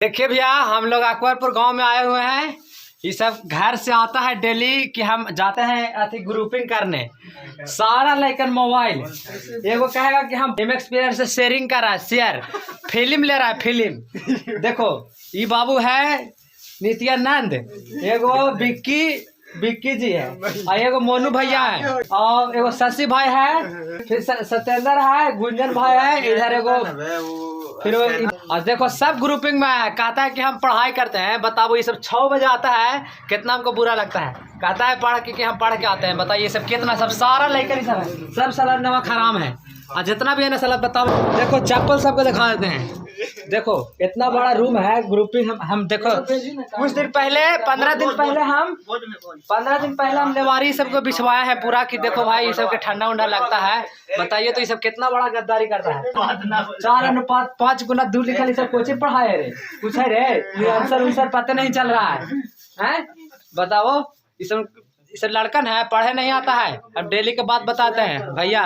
देखिए भैया, हम लोग अकबरपुर गांव में आए हुए हैं। ये सब घर से आता है डेली कि हम जाते हैं अति ग्रुपिंग करने। सारा लेकर मोबाइल एगो कहेगा कि हम एमएक्स प्लेयर से शेयरिंग कर रहा है, शेयर फिल्म ले रहा है फिल्म। देखो ये बाबू है नित्यानंद, एगो बिक्की जी है, और एगो मोनू भैया है, और एगो शशि भाई है, फिर सत्येंद्र है, गुंजन भाई है, इधर एगो फिर और देखो सब ग्रुपिंग में है। कहता है कि हम पढ़ाई करते हैं। बताओ ये सब 6 बजे आता है, कितना हमको बुरा लगता है। कहता है पढ़ के कि हम पढ़ के आते हैं। बताइए सब कितना, सब सारा लेकर ही सब है, सब सलाद नमक हराम है। और जितना भी है ना सलाद, बताओ देखो चप्पल सबको दिखा देते हैं। देखो इतना बड़ा रूम है ग्रुपिंग। हम देखो कुछ दिन पहले 15 दिन पहले हम लेवारी सबको बिछवाया है पूरा कि देखो भाई ये सबके ठंडा उंडा लगता है। बताइए तो ये सब कितना बड़ा गद्दारी करता है। 4:5 गुना दूर लिखा सब कोचिंग पढ़ाए रे, कुछ है रे, ये आंसर पता नहीं चल रहा है। बताओ ये सब लड़कन है, पढ़े नहीं आता है। अब डेली के बात बताते हैं भैया।